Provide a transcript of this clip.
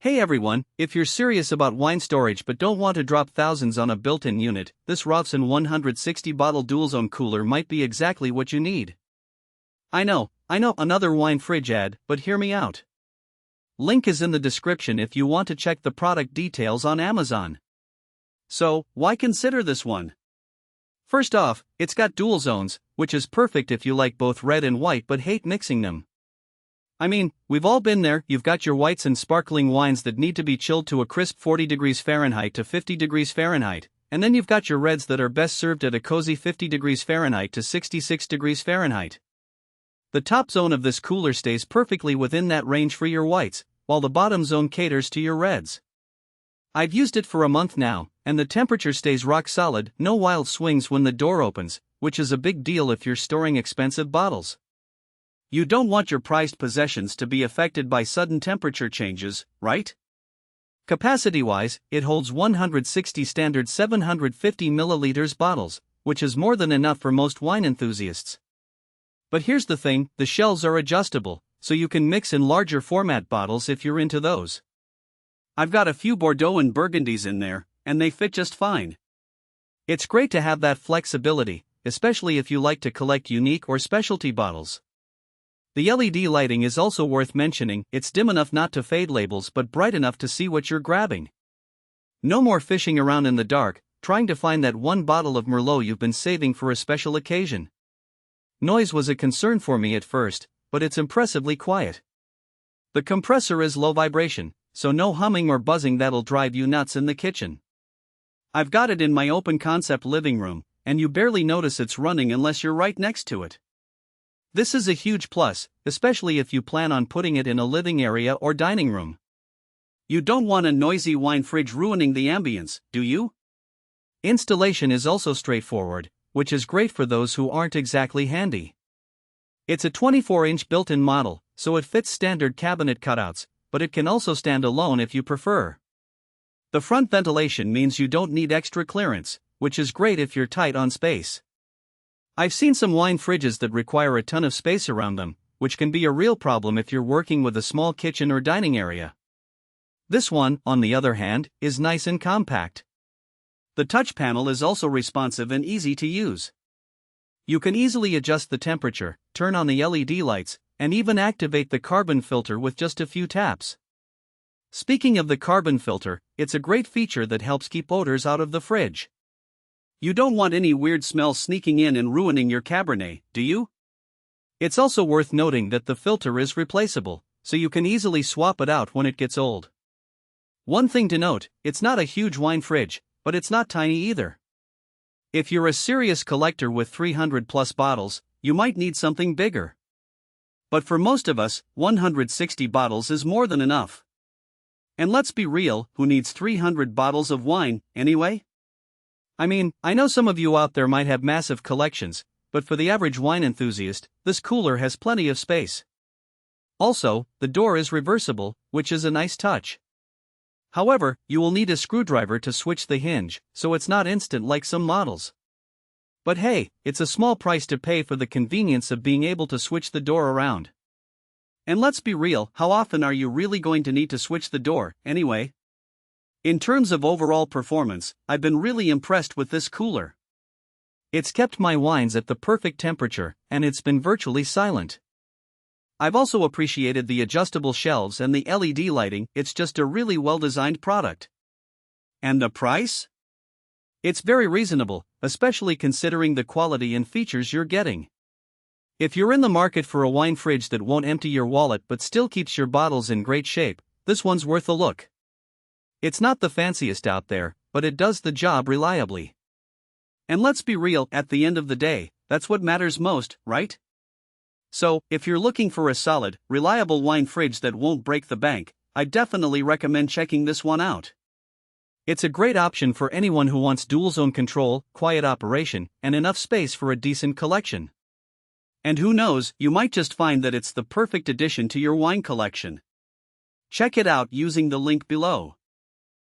Hey everyone, if you're serious about wine storage but don't want to drop thousands on a built-in unit, this ROVSUN 160 bottle dual zone cooler might be exactly what you need. I know, another wine fridge ad, but hear me out. Link is in the description if you want to check the product details on Amazon. So, why consider this one? First off, it's got dual zones, which is perfect if you like both red and white but hate mixing them. I mean, we've all been there. You've got your whites and sparkling wines that need to be chilled to a crisp 40 degrees Fahrenheit to 50 degrees Fahrenheit, and then you've got your reds that are best served at a cozy 50 degrees Fahrenheit to 66 degrees Fahrenheit. The top zone of this cooler stays perfectly within that range for your whites, while the bottom zone caters to your reds. I've used it for a month now, and the temperature stays rock solid, no wild swings when the door opens, which is a big deal if you're storing expensive bottles. You don't want your prized possessions to be affected by sudden temperature changes, right? Capacity-wise, it holds 160 standard 750 milliliters bottles, which is more than enough for most wine enthusiasts. But here's the thing, the shelves are adjustable, so you can mix in larger format bottles if you're into those. I've got a few Bordeaux and Burgundies in there, and they fit just fine. It's great to have that flexibility, especially if you like to collect unique or specialty bottles. The LED lighting is also worth mentioning. It's dim enough not to fade labels but bright enough to see what you're grabbing. No more fishing around in the dark, trying to find that one bottle of Merlot you've been saving for a special occasion. Noise was a concern for me at first, but it's impressively quiet. The compressor is low vibration, so no humming or buzzing that'll drive you nuts in the kitchen. I've got it in my open concept living room, and you barely notice it's running unless you're right next to it. This is a huge plus, especially if you plan on putting it in a living area or dining room. You don't want a noisy wine fridge ruining the ambience, do you? Installation is also straightforward, which is great for those who aren't exactly handy. It's a 24-inch built-in model, so it fits standard cabinet cutouts, but it can also stand alone if you prefer. The front ventilation means you don't need extra clearance, which is great if you're tight on space. I've seen some wine fridges that require a ton of space around them, which can be a real problem if you're working with a small kitchen or dining area. This one, on the other hand, is nice and compact. The touch panel is also responsive and easy to use. You can easily adjust the temperature, turn on the LED lights, and even activate the carbon filter with just a few taps. Speaking of the carbon filter, it's a great feature that helps keep odors out of the fridge. You don't want any weird smells sneaking in and ruining your Cabernet, do you? It's also worth noting that the filter is replaceable, so you can easily swap it out when it gets old. One thing to note, it's not a huge wine fridge, but it's not tiny either. If you're a serious collector with 300 plus bottles, you might need something bigger. But for most of us, 160 bottles is more than enough. And let's be real, who needs 300 bottles of wine, anyway? I mean, I know some of you out there might have massive collections, but for the average wine enthusiast, this cooler has plenty of space. Also, the door is reversible, which is a nice touch. However, you will need a screwdriver to switch the hinge, so it's not instant like some models. But hey, it's a small price to pay for the convenience of being able to switch the door around. And let's be real, how often are you really going to need to switch the door, anyway? In terms of overall performance, I've been really impressed with this cooler. It's kept my wines at the perfect temperature, and it's been virtually silent. I've also appreciated the adjustable shelves and the LED lighting. It's just a really well-designed product. And the price? It's very reasonable, especially considering the quality and features you're getting. If you're in the market for a wine fridge that won't empty your wallet but still keeps your bottles in great shape, this one's worth a look. It's not the fanciest out there, but it does the job reliably. And let's be real, at the end of the day, that's what matters most, right? So, if you're looking for a solid, reliable wine fridge that won't break the bank, I definitely recommend checking this one out. It's a great option for anyone who wants dual zone control, quiet operation, and enough space for a decent collection. And who knows, you might just find that it's the perfect addition to your wine collection. Check it out using the link below.